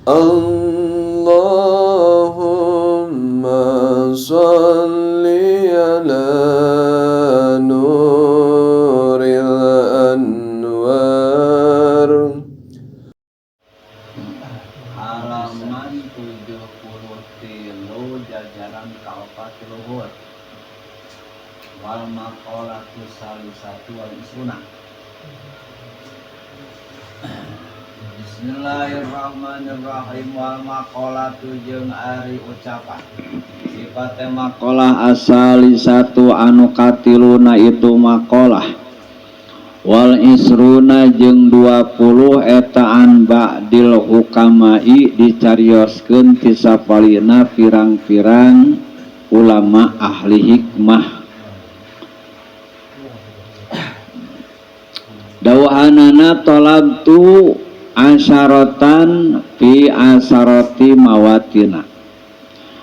Allahumma sholli ala nuril anwar. Halaman 73 jajaran kaopat luhur. Wal maqalatu salisatu wal isruna. Bismillahirrahmanirrahim. Wal maqalatu jeung ari ucapan sifate maqalah asali satu anu katiluna itu maqalah. Wal isruna jeung 20 etaan ba'dil hukamai dicarioskeun ti sapalina pirang-pirang ulama ahli hikmah. Dawahanana tolabtu asyaratan fi asarati mawatina.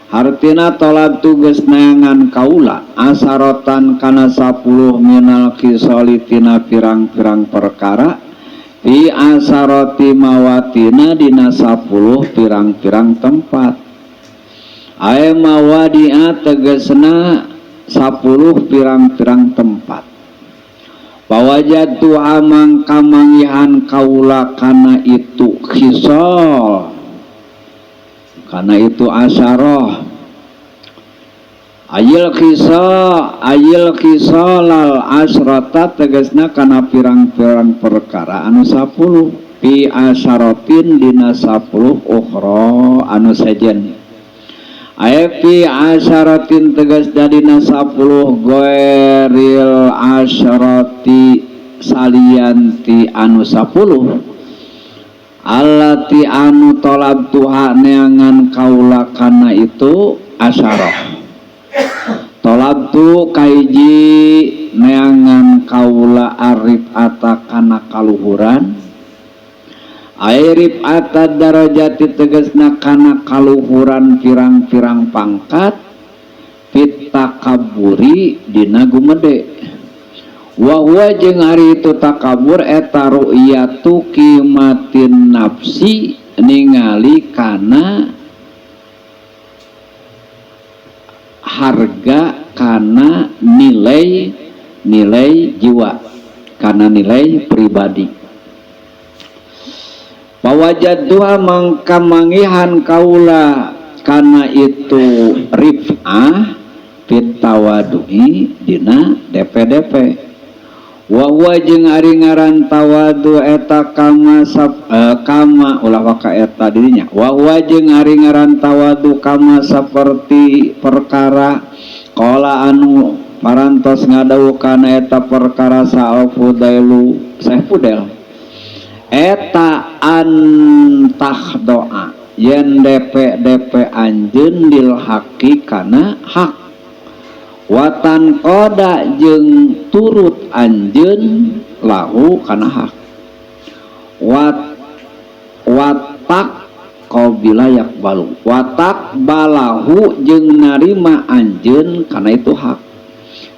Hartina tolabtu geus neangan kaula asaratan kana 10 minal kisoli tina pirang-pirang perkara fi asarati mawatina dina 10 pirang-pirang tempat. Ae mawadia tegesna 10 pirang-pirang tempat. Pawajatu amang kamangihan kaula kana itu khisol, kana itu asaroh. Ayil khisol al asrata tegasna kana pirang-pirang perkara anu 10 pi asarotin dina 10 ukhra anu sejen. Fi asyaratin tegas dadina 10 goeril asyarati salianti anu 10 allati anu tolab tuha neangan kaula kana itu asyarah. Tolab tu kaiji neangan kaula arif ata kana kaluhuran. Airib atad darajati tegesna kana kaluhuran pirang-pirang pangkat fit takaburi dina gumede. Wa huwa jeung ari itu takabur eta ru'yatu qimatin nafsi ningali kana harga kana nilai jiwa kana nilai pribadi. Pawajadduha mangkamangihan kaula kana itu rif'ah fitawadu'i dina DP-DP. Wa huwa jeung ari ngaran tawadu eta kama ulah waka eta dirinya. Wa huwa jeung ari ngaran tawadu kama saperti perkara qala anu parantos ngadawuh kana eta perkara sa'fudailu Saifudel. Eta antah doa yen DP anjeun lil haqi kana hak watan koda jeung turut anjeun lahu kana hak watak qabila yakbalu watak balahu jeung narima anjeun kana itu hak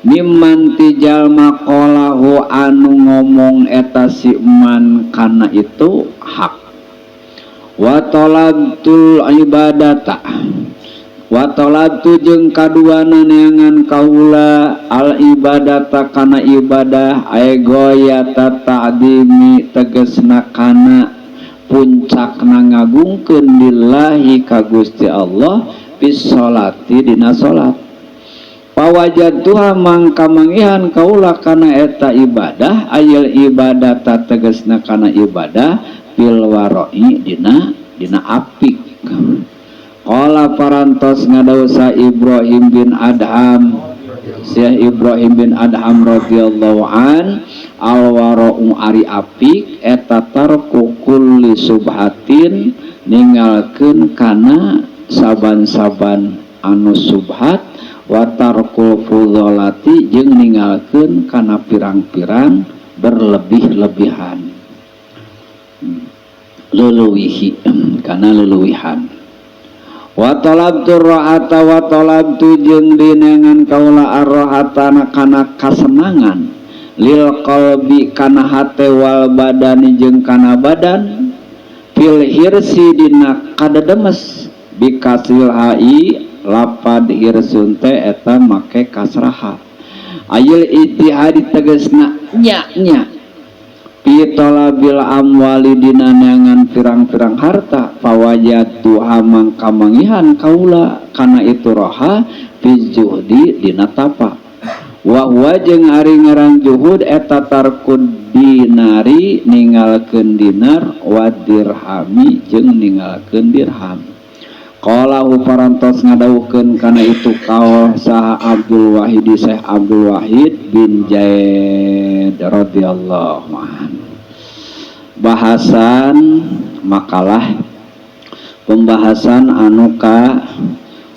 mimman tijal maqalahu anu ngomong eta si man kana itu hak. Wa talabtul ibadata wa talabtu jeung kaduana neangan kaula al ibadata kana ibadah ay goyata ta'dimi tegesna kana puncakna ngagungkeun lillahi ka Gusti Allah bis sholati dina salat. Pawajadtuha mangkamangihan kaula kana eta ibadah ayil ibadata tegesna kana ibadah fil waroi dina apik. Qala parantos ngadawsa Ibrahim bin Adham Syekh Ibrahim bin Adham radhiyallahu an al wara'u ari apik eta tarku kulli subhatin ninggalkeun kana saban-saban anu subhat wa tarkul fudholati jeung ninggalkeun kana pirang-pirang berlebih-lebihan leuwih kana leuwihan. Wa talabtu ra'ata wa talabtu jeung dinengan kaula ar-ra'atana kana kasenangan lil qalbi kana hate wal badani jeung kana badan fil hirsi dina kadademes bikasil hai lapad hirsun teh eta make kasraha ayil ijtihad tegasna nya pitolabil amwali dina neangan pirang-pirang harta pawajatu hamang kamangihan kaula kana itu roha fizuhdi dina tapa wa huwa jeung ari ngaran juhud eta tarkud dinari ninggalkeun dinar wa dirhami jeung ninggalkeun dirham qala hu parantos ngadawuhkeun kana itu kaul saha Abdul Wahid Syekh Abdul Wahid bin Zaid radhiyallahu anhu. Bahasan makalah pembahasan anu ka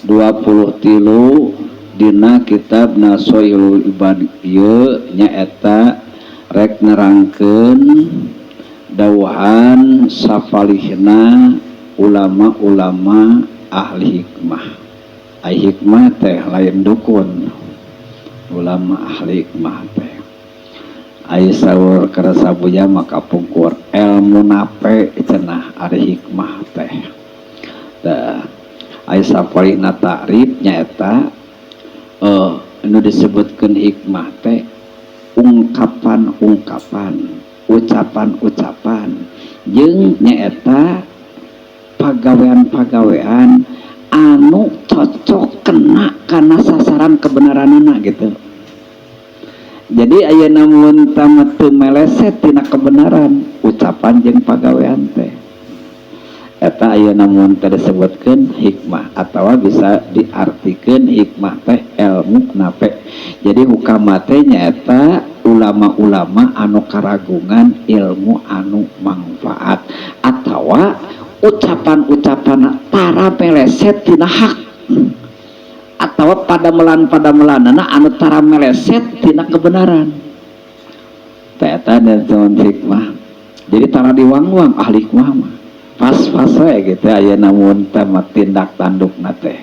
23 dina kitab Nasoilul Ibad ieu nyaeta rek nerangkeun dawuhan safalihna ulama-ulama ahli hikmah. Ai hikmah teh lain dukun. Ulama ahli hikmah teh. Ai saur karasa buya maka pungkur ilmu nape cenah ari hikmah teh. Tah ai saparina takrif nyaeta anu disebutkeun hikmah teh ungkapan-ungkapan, ucapan-ucapan jeung nyaeta pagawean-pagawean anu cocok kena kana sasaran kebenaranana gitu. Jadi ayeuna mun teu meleset tina kebenaran ucapan jeung pagawean teh eta ayeuna mun teu disebutkeun hikmah atawa bisa diartikeun hikmah teh ilmu nape. Jadi hukama teh nyaeta ulama-ulama anu karagungan ilmu anu manfaat atawa ucapan-ucapan para meleset tina hak atau pada melanana anu tara meleset tina kebenaran eta dan zaman hikmah. Jadi tara diwang-wang ahli hikmah mah pas-pas we gitu ayeuna mun teh tindak tandukna teh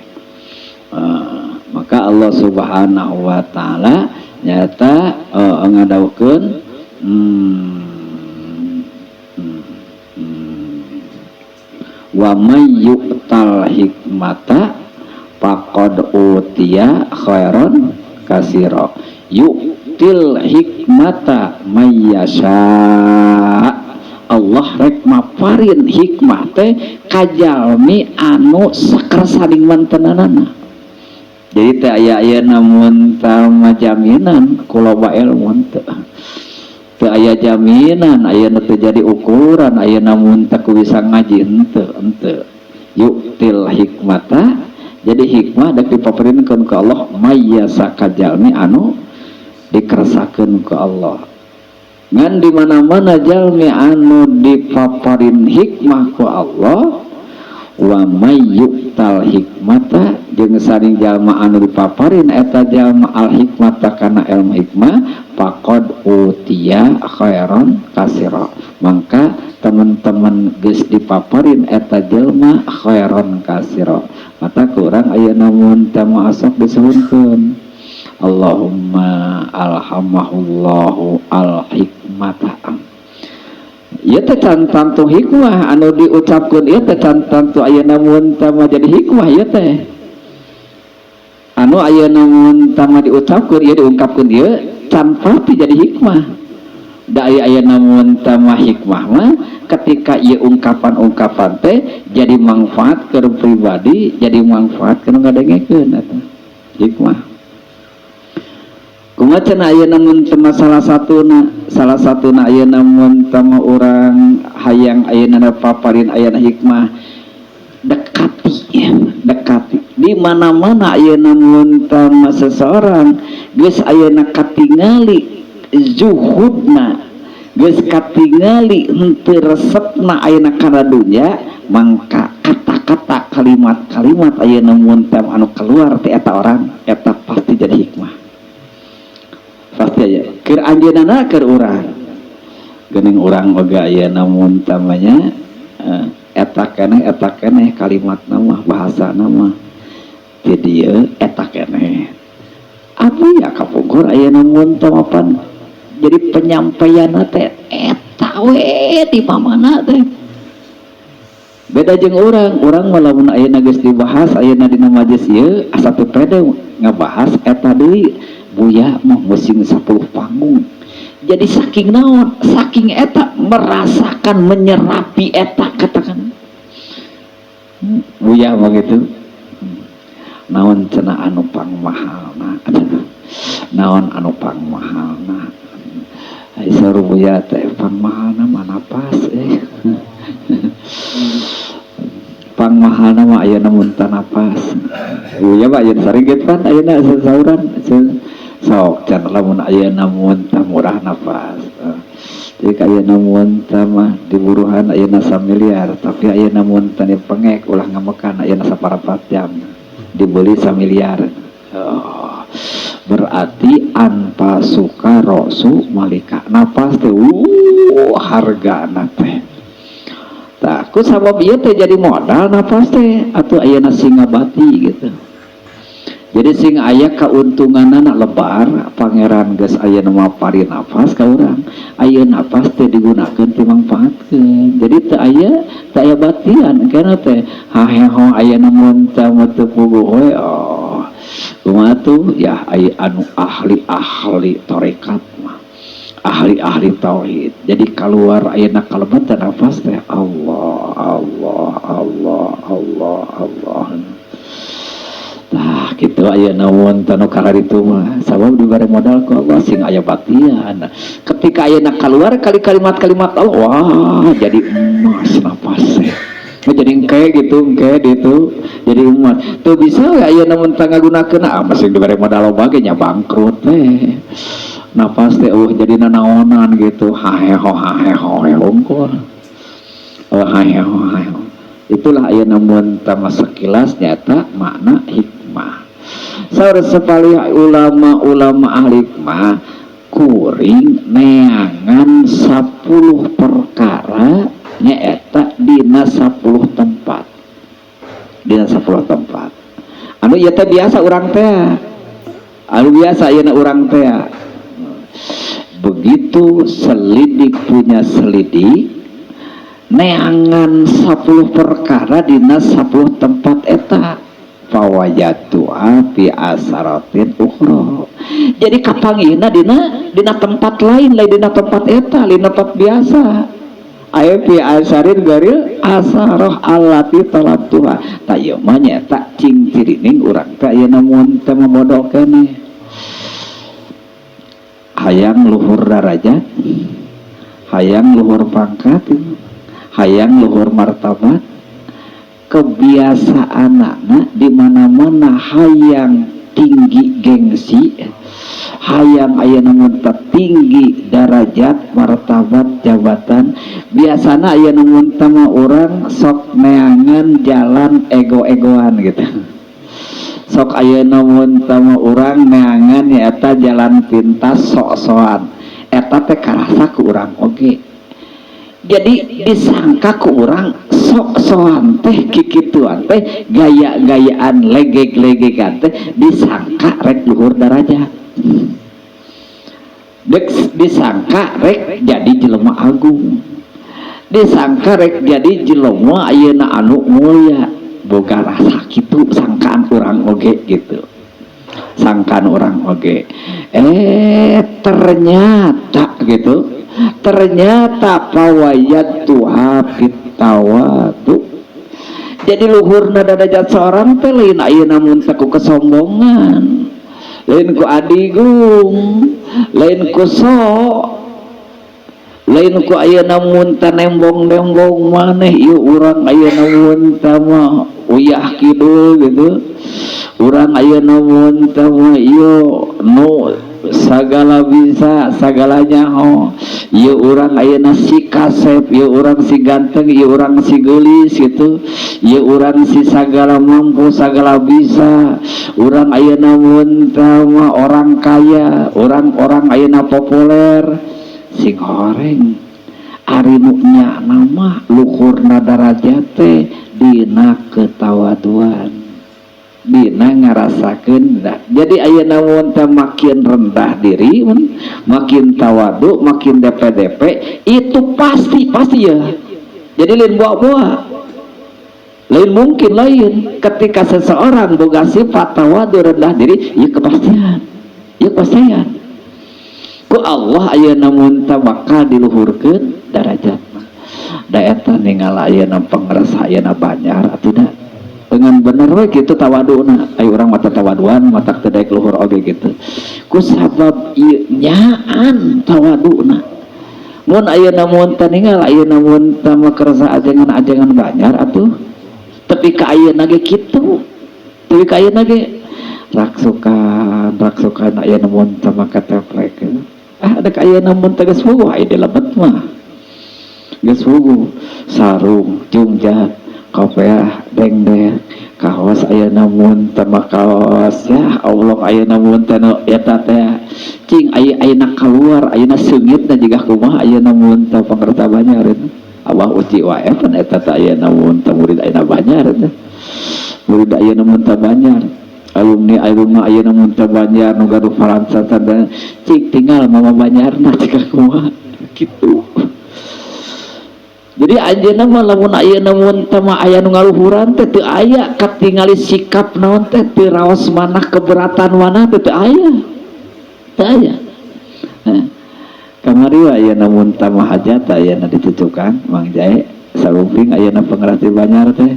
maka Allah Subhanahu wa taala nyata ngadawukeun wa may yu'tal hikmata faqad utiya khairan katsira yu'til hikmata may yasha. Allah rek maparin hikmah teh kajalmi anu sakersaning mantenanana. Jadi teh aya namun tama jaminan kuloba ilmu teu aya jaminan ayeuna teu jadi ukuran ayeuna mun teu bisa ngaji henteu yu'til hikmata. Jadi hikmah dapat dipaparinkeun ku Allah mayyasa kajalmi anu dikeresakeun ku Allah. Ngan di mana-mana jalmi anu dipaparin hikmah ku Allah wa may yu'tal hikmata jeung saring jalma anu dipaparin eta jalma al hikmata kana ilmu hikmah faqad utiya khairan katsira. Maka teman-teman geus dipaparin eta jalma khairan katsira. Mata kurang ayeuna mun teu asok disebutkeun Allahumma alhamahullahu al hikmata. Ieu teh tantu hikmah anu diucapkeun ieu teh tantu ayeuna mun teu jadi hikmah ieu teh. Anu ayeuna mun teu diucapkeun ieu diungkapkeun ieu can pati jadi hikmah. Da ayeuna mun teu hikmah mah ketika ieu ungkapan-ungkapan teh jadi manfaat ke pribadi, jadi manfaat ke ngadengekeun eta hikmah. Kumaha cenah ayeuna mun teu salah satuna ayeuna mun teu urang hayang ayeuna paparin ayeuna hikmah dekati di mana-mana ayeuna mun teu seseorang geus ayeuna katingali zuhudna geus katingali henteu resepna ayeuna kana dunya mangka kata-kata kalimat-kalimat ayeuna mun teu anu keluar ti eta orang eta pasti jadi hikmah. Pasti aja keur anjeunna keur urang geuning urang oga ayeuna mun tamanya eta keneh kalimatna mah bahasana mah ti dieu eta keneh apa ya kapungkur ayeuna mun tamapan jadi penyampaianna teh eta we di mamana teh beda jeung orang walaupun ayeuna geus dibahas ayeuna dina majelis ieu asa teu pede ngabahas eta deui buya mah musim 10 panggung. Jadi saking naon, saking eta merasakan menyerapi eta katakan buya mah gitu. Naon cenah anu pangmahalna, naon anu pangmahalna, ai saur buya teh pangmahalna mana pas pangmahalna mah ayeuna mun tanapas buya mah ayeuna saringgit pan ayeuna sasauran sok can lamun ayeuna mun tah murah nafas jadi ayeuna mun tah mah diburuhan ayeuna 1 miliar tapi ayeuna mun teh pengek ulah ngamekan ayeuna 4 jam dibeli 1 miliar. Berarti anpa suka rosu malika napas teh hargana teh takut sabab ieu teh jadi modal napas teh atuh ayeuna singabati gitu. Jadi sing aya kauntunganna lebar pangeran geus ayeuna mah pari nafas ka urang ayeuna nafas teh digunakeun teu mangpaatkeun jadi teu aya batian kana teh haheho ayeuna mun teh teu puguh we kumaha tuh ya aya anu ahli tarekat mah ahli tauhid jadi keluar ayeuna kalebat nafas teh Allah Allah Allah Allah Allah. Nah gitu ayeuna mun tanu kararitu mah sabab dibere modal ku Allah sing aya batian ketika ayeuna keluar kalimat-kalimat Allah wah jadi emas nafas jadi engke gitu jadi umat tuh bisa ya ayeuna mun teu ngagunakeun masih dibere modal loba ge nya bangkrut teh nafas teh jadi nanaonan gitu haheho hungkul haheho itulah ayeuna mun tama sekilas nyata makna hikmah. Saur sapali ulama ahli hikmah kuring neangan 10 perkara nyaeta dina 10 tempat. Anu ieu teh biasa urang teh. Anu biasa ayeuna urang teh. Begitu selidik punya selidik neangan 10 perkara dina 10 tempat eta fawajatu fi asaratin ukhra jadi kapanggihna dina tempat lain dina tempat eta lain tempat biasa aya fi asarin garil asarah allati talatuha ta ieu mah nyata cing cirining urang teh ayeuna mun teu mabodo keneh hayang luhur darajat hayang luhur pangkat hayang luhur martabat kebiasaan anak di mana-mana hayang tinggi gengsi hayang ayeuna mun tinggi darajat martabat jabatan biasana ayeuna mun mah urang sok neangan jalan ego-egoan gitu sok ayeuna mun mah urang neangan eta jalan pintas sok-sokan eta teh karasa ku urang oge jadi disangka ku urang sok-sokan teh kikituan teh gaya-gayaan legek-legekan teh disangka rek luhur darajat disangka rek jadi jelema agung disangka rek jadi jelema ayeuna anu mulia boga rasa kitu sangkaan urang oge gitu sangkaan urang oge ternyata gitu ternyata pawayat tuhapit tawadu jadi luhurna darajat seorang teh lain ayeuna mun ku kesombongan lain ku adigung lain ku sok lain ku ayeuna mun teh nembong-nembong maneh ieu urang ayeuna mun teh mah uyah kidul gitu urang ayeuna mun teh mah ieu nu sagala bisa sagalanya ieu urang ayeuna si kasep ieu urang si ganteng ieu urang si geulis gitu ieu urang si sagala mampu sagala bisa urang ayeuna mun teh mah orang kaya orang-orang ayeuna populer sing horeng ari nu nya nama luhurna darajat teh dina ketawaduan dina ngarasakeun jadi ayeuna mun teh makin rendah diri makin tawadu makin DP itu pasti ya jadi lain buah-buah Lain mungkin lain ketika seseorang boga sifat tawadu rendah diri, ieu kepastian. Ieu kepastian. Ku Allah ayeuna mun teu bakal diluhurkeun darajatna. Da eta ningala ayeuna pangrasa ayeuna banyar atuh da. Dengan bener we kitu tawaduna. Aya urang mata tawaduan, mata teu daek luhur oge gitu. Ku sabab ieu nyaan tawaduna. Mun ayeuna mun teu ninggal ayeuna mun teu makarasa ajengan banyar atuh. Tapi ka ayeuna ge kitu. Tapi ka ayeuna ge raksukan ayeuna mun teu makateplekeun. Ada ka ayeuna mun teu geus wugu aya di lebet mah. Geus wugu sarung, jungjat, kopiah, dengdek, kaos ayeuna mun teu makaos ya Allah ayeuna mun teu eta teh cing ayeuna kaluar ayeuna seungitna jiga kumaha ayeuna mun teu pangerta banyareun. Abah uci wae pan eta teh ayeuna mun teu murid ayeuna banyar teh. Murid ayeuna mun teu banyar. Alumni ayeuna mun teu banyar nu gaduh Faransa teh cing tinggal mama banyarna jiga kumaha kitu. Jadi anjeunna mah lamun ayeuna mun teu aya nu ngaluhuran teh teu aya katingali sikap naon teh teu raos manah keberatan manah teu aya. Teu aya. Kamari ayeuna mun teu hajat ayeuna ditutukan Mang Jae sarumping ayeuna pangrati banyar teh.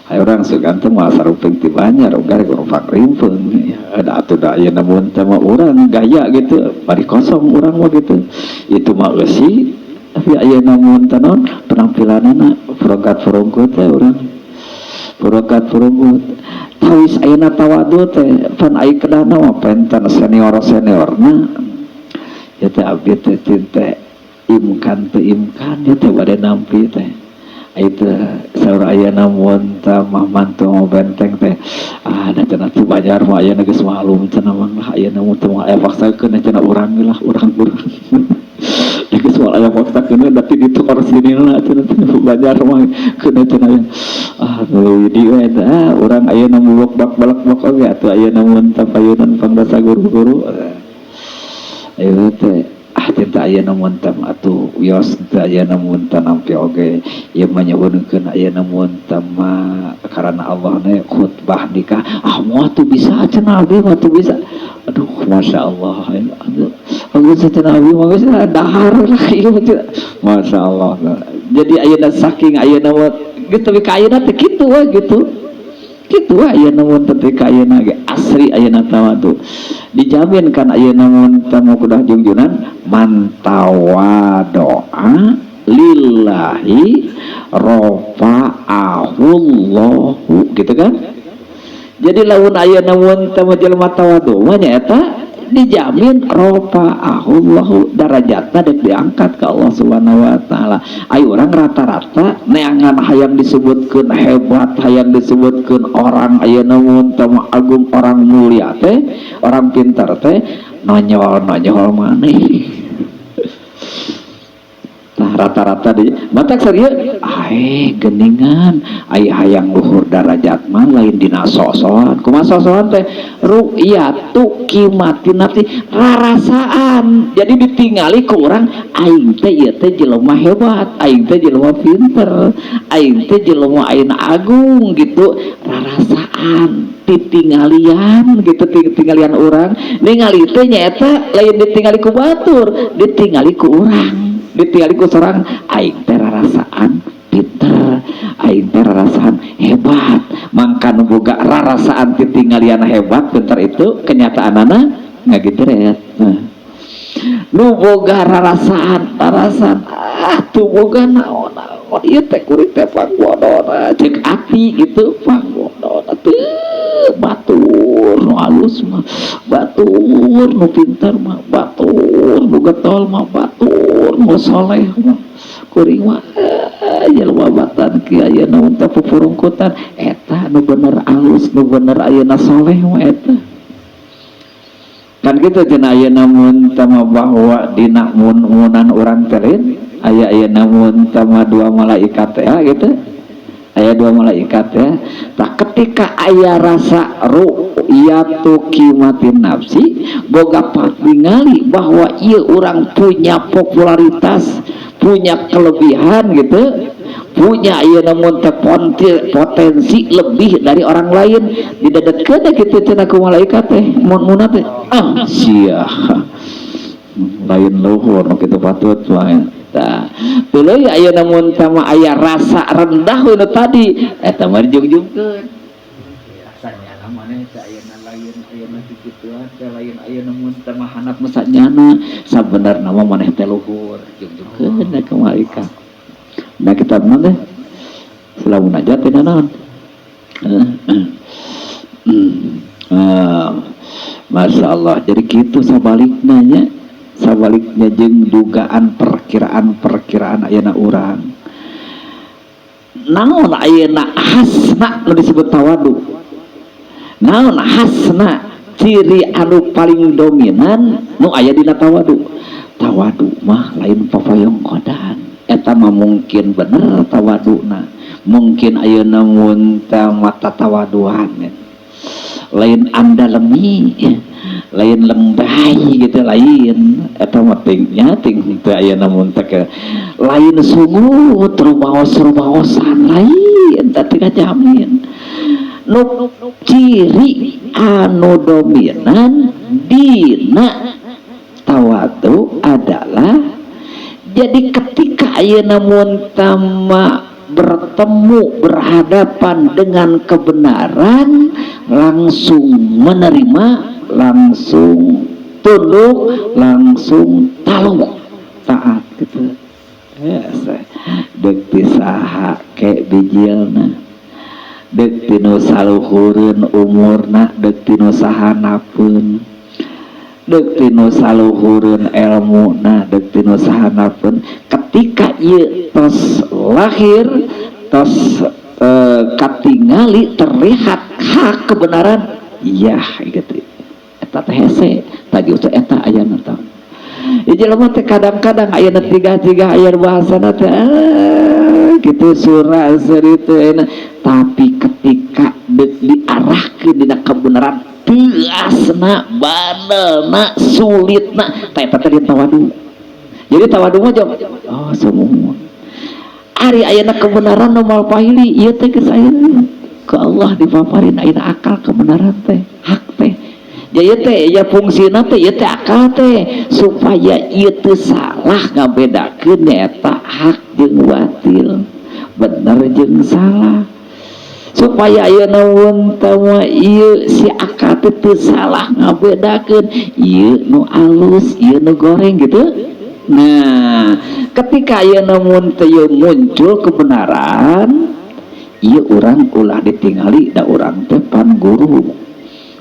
Aya urang suganteng mah sarumping ti banyar ogar guru pakrimpeung. Ada atuh da ayeuna mun teu urang gaya gitu, bari kosong urang mah gitu. Itu mah eusi tapi ayeuna mun teu naon penampilanana purongkat-purongkut teh urang purongkat tawis ayeuna tawadu teh pan aya kedana mah penten senior-seniorna ya teh abdi teh tinte imkan teu imkan ya teh bade nampi teh aya teh saur ayeuna mun teh mah mantu benteng teh da cenah teu bajar mah ayeuna geus malum cenah mah ayeuna mun teu aya paksakeun cenah urang lah urang jadi soal ayam waktu kena tapi di tukar sini lah cenah belajar mah kena cenah nu di eta urang ayeuna muluk balak oge atuh ayeuna mun teu payeunan pangrasa guru-guru ayeuna teh cinta ayeuna mun teh atuh wios teh ayeuna mun teh nampi oge ieu mah nyebutkeun ayeuna mun teh mah karana Allah ne khutbah nikah moal tuh bisa cenah abi mah tuh bisa. Aduh masya Allah aku cenah abi mah geus dahar lah ieu masya Allah. Jadi ayeuna saking ayeuna gitu tapi ka ayeuna teh kitu we gitu ayeuna mun teh ka ayeuna ge asri ayeuna tawadu dijamin kan ayeuna mun teh kudah junjunan man tawadoa lillahi rafa'ahullahu gitu kan. Jadi lamun ayeuna mun teh jelema tawadu mah nyaeta dijamin rafa'ahullahu darajatna dek diangkat ke Allah Subhanahu wa taala. Aya urang rata-rata neangan hayang disebutkeun hebat, hayang disebutkeun orang ayeuna mun teh agung orang mulia teh, orang pintar teh nonyol maneh. Nah rata-rata di matak serius geningan aya hayang luhur darajat mah lain dina sosoan kumaha sosoan teh ru'yatu qimatina teh rarasaan. Jadi ditingali ku urang aing teh ieu teh jelema hebat, aing teh jelema pinter, aing teh jelema ayeuna agung gitu, rarasaan ditinggalian gitu tinggalian urang ningali teh nyaeta lain ditingali ku batur, ditingali ku urang, ditingali ku sorang aing teh rarasaan pinter, aing teh rarasaan hebat. Mangka nu boga rarasaan ditinggalian hebat pinter itu kenyataanana ngagitret. Nu boga rarasaan tuh boga naon ieu teh kuring teh panggodona ceuk ati gitu panggodona teh batur nu halus mah batur, nu pintar mah batur, nu getol mah batur, nu soleh mah kuring mah jelema batan kieu ayeuna mun teh pupurungkutan eta nu bener halus, nu bener ayeuna soleh mah eta. Kan gitu cenah ayeuna mun teh bahwa dina munan urang teh aya ayeuna mun teh dua malaikat teh gitu. Aya dua malaikat ya. Tah ketika aya rasa ru'yatu qimatin nafsi boga patingali bahwa ieu urang punya popularitas, punya kelebihan gitu, punya ieu namun teh potensi lebih dari orang lain didadetkeun kitu cenah ku malaikat teh mun teh sia lain luhur nu kitu patut wae tah tuluy aya namun tama aya rasa rendah we tadi eta mah dijungjungkeun rasanya maneh teh ayeuna lain ayeuna kitu teh lain ayeuna mun teh mah handap masanyana sabenerna mah maneh teh luhur jungjungkeun ka malaikat nah kita mana selalu najat tidak naon Masya Allah jadi gitu sabaliknya jeung dugaan perkiraan ayeuna urang naon ayeuna hasna nu disebut tawadu naon hasna ciri anu paling dominan nu aya dina tawadu mah lain papayong kodan eta mah mungkin bener tawaduna mungkin ayeuna mun mata tawaduan lain andalemi lain lembay gitu lain eta mah ting teu ayeuna mun teh lain sungut rumaos-rumaosan lain teh kajamin nu ciri anu dominan dina tawadu adalah jadi ketika ayeuna mun tama bertemu berhadapan dengan kebenaran langsung menerima langsung tunduk langsung taat gitu yes. Deuk saha ke bijilna deuk tinu saluhureun umurna deuk tinu sahanapeun deuk tinu saluhureun ilmuna deuk tinu sahanapeun ketika ieu tos lahir tos katingali terlihat hak kebenaran iya gitu eta teh hese tadi usah eta ayeuna tah jelema teh kadang-kadang ayeuna tiga aya bahasana teh gitu surah seri teh tapi ketika diarahkeun dina kebenaran tiasna banelna sulitna tah eta teh tawadu jadi tawadu mah oh semua ari ayeuna kebenaran nu moal pahili ieu teh geus ayeuna ke Allah dipaparin ayeuna akal kebenaran teh hak teh jadi teh ya fungsina teh ieu teh akal teh supaya ieu teu salah ngabedakeun eta hak jeung batil bener jeung salah supaya ayeuna mun tama ieu si akal teh teu salah ngabedakeun ieu nu alus ieu nu goreng gitu. Nah ketika ayeuna mun teu muncul kebenaran ieu urang ulah ditingali da urang teh pan guru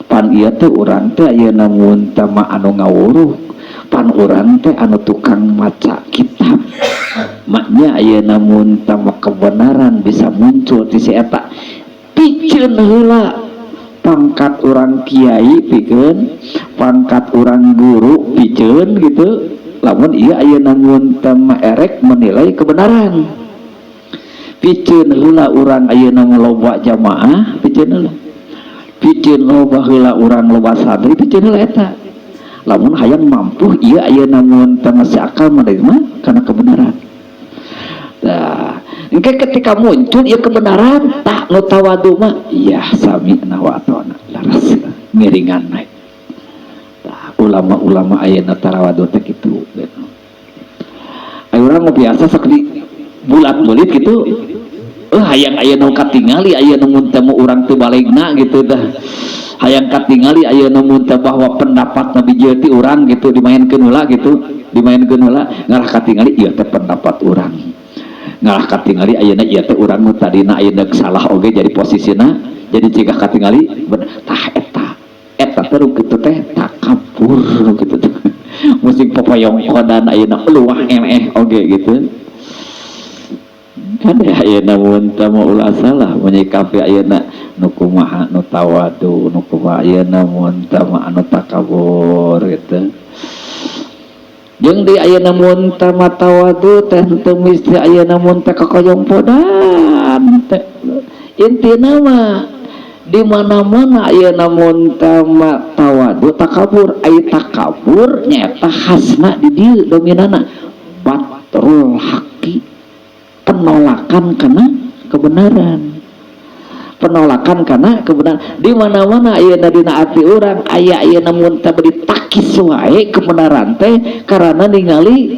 pan ieu teh urang teh ayeuna mun tama anu ngawuruh pan urang teh anu tukang maca kitab maknya ayeuna mun tama kebenaran bisa muncul ti si eta pikeun heula pangkat urang kiai pikeun pangkat urang guru pikeun gitu lamun iya ayeuna mun tama erek menilai kebenaran pikeun heula urang ayeuna loba jamaah pikeun heula pikeun loba heula urang loba santri pikeun heula eta lamun hayang mampu iya ayeuna mun tama sakal menerima karena kebenaran nah engke ketika muncul ieu kebenaran tak nu tawadu mah iya sami'na wa ata'na laras miringan naik ulama-ulama ayeuna tarawadu teh kitu aya urang biasa sok di bulat-bulit gitu hayang ayeuna katingali ayeuna mun teh urang teu balegna gitu dah hayang katingali ayeuna mun teh bahwa pendapat nabi jeu ti urang gitu dimainkeun heula ngarah katingali ieu teh pendapat urang ngarah katingali ayeuna ieu teh urang nu tadina ayeuna salah oge jadi posisina jadi cegah katingali tah eta teh kitu teh takabur gitu teh musik papayong kodan ayeuna luah emeh oge gitu kan ayeuna mun tama ulah salah menyikapi ayeuna nu kumaha nu tawadu nu kumaha ayeuna mun tama anu takabur gitu jeung di ayeuna mun tama tawadu teh teu mesti ayeuna mun teh kakoyong podan teh intina mah di mana-mana ayeuna mun tama tawadu takabur ai takabur nyata khasna di dieu dominana batrul haqi penolakan karena kebenaran, penolakan karena kebenaran. Di mana-mana ayeuna dina ati urang aya namun teu beri takis wae kebenaran teh karena ningali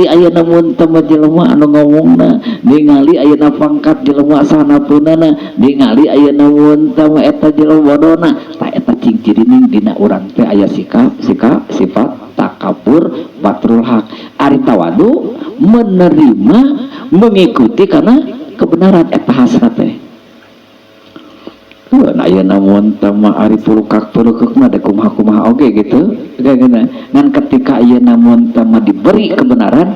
ayeuna mun teu jelema anu ngomongna, ningali ayeuna pangkat jelema sanapeunana, ningali ayeuna mun teu eta jelema bodona, tah eta ciri-cirining dina urang teh aya sifat takabur batrul haq. Ari tawadu menerima mengikuti karena kebenaran eta hasrat teh. Ayeuna mun teu ari purukak mah da kumaha oge gitu. Ngan ketika ayeuna mun teu diberi kebenaran,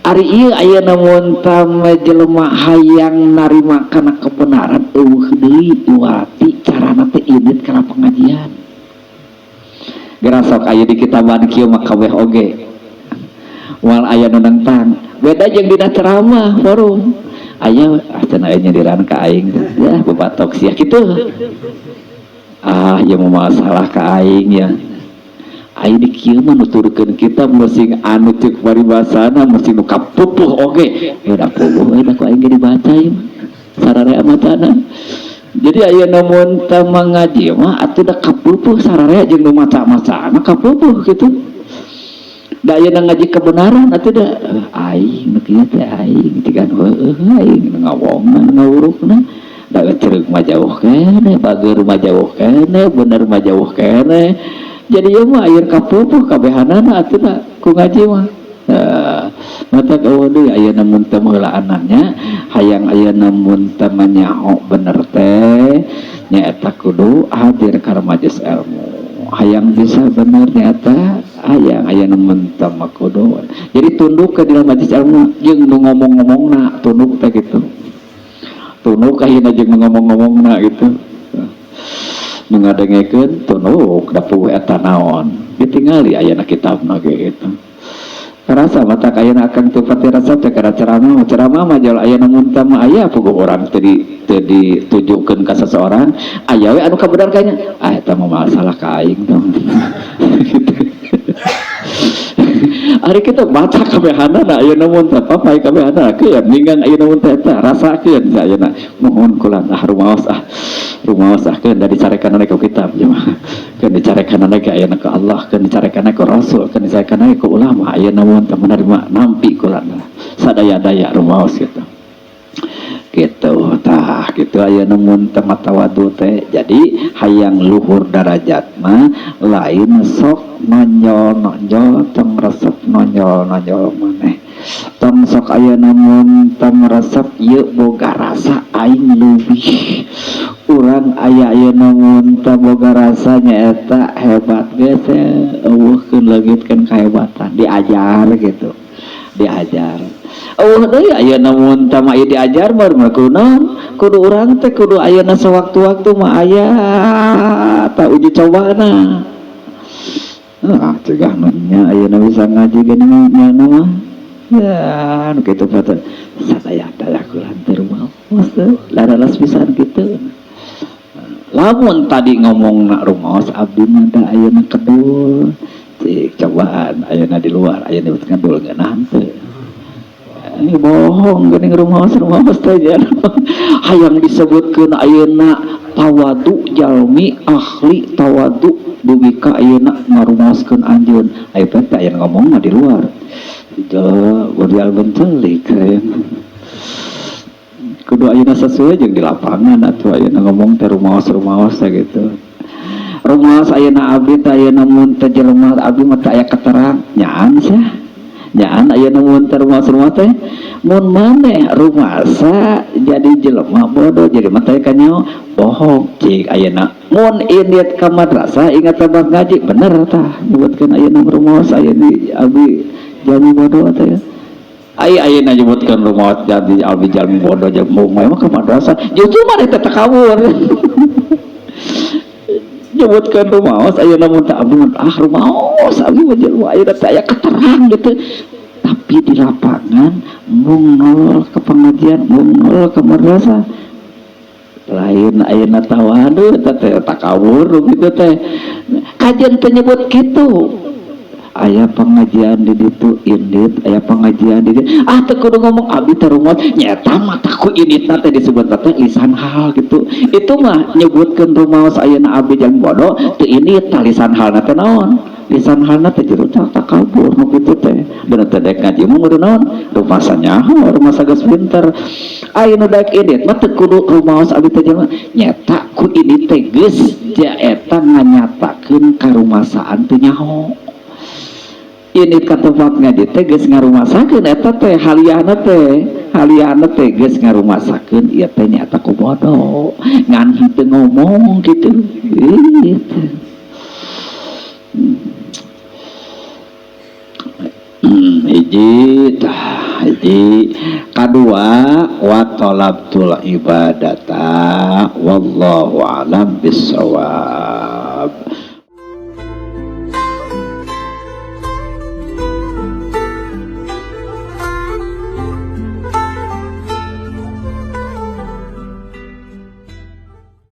ari ieu ayeuna mun teu jelema hayang narima kana kebenaran eueuh deui iwati carana teh ieu kana pengajian. Geura sok aya di kitaban kieu mah kabeh oge. Wal aya nu nentang, beda jeung dina ceramah forum. Aya cenah aya nyindiran ka aing ya bebatok sia kitu. Ya mau masalah ka aing ya. Aing di kieu mah nuturkeun kita mesti anu ceuk paribasana mesti nu kapupuh oge. Ya da pupuh da ku aing dibaca ieu. Sararea macana. Jadi ayeuna mun teu ngaji mah atuh da kapupuh sararea jeung nu maca-macana kapupuh kitu. Da ayeuna ngaji kebenaran atuh da aing nu kieu teh aing tigan aing ngawongna ngawurukna da cereuk mah jauh keneh bageur mah jauh keneh bener mah jauh keneh. Jadi ieu mah ayeuna kapupuh kabehanana atuh da ku ngaji mah. Mata deui ayeuna mun teu meulaanannya hayang ayeuna mun teu nyaho bener teh nyaeta kudu hadir ka majelis ilmu. Hayang bisa bener nyata hayang ayeuna mun teu kudu. Jadi tunduk ke dina majelis ilmu jeung nu ngomong-ngomongna tunduk teh gitu. Tunduk ayeuna jeung nu ngomong-ngomongna gitu. Nu ngadengekeun tunduk da puguh eta naon. Ditingali ayeuna kitabna ge gitu. Rasa mata ayeuna akan teu pati rasa teh kana ceramah mah jol ayeuna mun teu aya puguh urang teu ditujukeun ka saseorang aya we anu kabenar kanya eta mah masalah ka aing tong. Ari kita baca kabehanana ayeuna mun teu papai kabehanana keun ninggang ayeuna mun teh eta rasakeun ayeuna mohon kula rumaos keun da dicarekan ku kitab nya mah keun dicarekan ka ayeuna ka Allah keun dicarekan ka Rasul keun dicarekan ka ulama ayeuna mun teu menerima nampi kula sadaya-daya rumaos gitu. Gitu tah gitu ayeuna mun teu tawadu teh jadi hayang luhur darajat mah lain sok nonjol tong resep nonjol maneh tong sok ayeuna mun tong resep ieu boga rasa aing leuwih urang aya ayeuna mun teu boga rasa nyaeta hebat ge teh eueuhkeun leungitkeun kahebatan diajar gitu diajar. Deui ayeuna mun teu mah diajar bae kudu urang teh kudu ayeuna sewaktu-waktu mah aya ta uji cobana. Cegah nya ayeuna bisa ngaji geuning nya mah. Ya nu kitu patut sadaya-daya kula teu maos laralas pisan kitu. Lamun tadi ngomongna rumaos abdi mah da ayeuna kedul. Cik cobaan ayeuna di luar ayeuna di kedul geunah teu. Ini bohong geuning rumaos teh hayang disebutkeun ayeuna tawadu jalmi ahli tawadu dugi ka ayeuna ngarumaoskeun anjeun aya teh aya ngomong mah di luar bodial bencelik kudu ayeuna sesuai jeung di lapangan atuh ayeuna ngomong teh rumaos teh gitu. Rumaos ayeuna abdi teh ayeuna mun teh jelema abdi mah teh aya keterang nyaan sia nyaan ayeuna mun teh rumaos teh mun maneh rumasa jadi jelema bodoh jadi mah teh kanyo bohong cik ayeuna mun indit ka madrasah ingat tabak ngaji bener tah nyebutkeun ayeuna rumaos aya di abdi jalmi bodoh teh ayeuna nyebutkeun rumaos jadi abdi jalmi bodoh jeung mah ka madrasah justru maneh teh takawur nyebutkeun rumaos ayeuna mun teh abdi rumaos abdi mah jelema ayeuna teh aya keterang gitu. Tapi di lapangan mung nol ke pengajian mung nol ke madrasah lain ayeuna tawadu teh takawur gitu teh kajian teh nyebut kitu aya pengajian di ditu indit, aya pengajian di ditu. Teu kudu ngomong abdi teh rumus nyata mah taku inditna teh disebut teh lisan hal gitu. Itu mah nyebutkeun rumaos ayeuna abdi jang bodoh teu indit tah lisan halna teh naon? Lisan halna teh jero takabur nu kitu teh. Bener teh dek ngaji mah kudu naon? Rumasa nyaho, rumasa geus pinter. Ayeuna daek indit mah teu kudu rumaos abdi teh jelema nyata ku indit teh geus eta nganyatakeun karumasaan teu nyaho. Ini ka tempat ngaji teh geus ngarumasakeun eta teh haliana teh geus ngarumasakeun ieu teh nyata ku bodoh ngan henteu ngomong gitu. Gitu. Hiji kadua wa talabtul ibadata wallahu alam bisawab.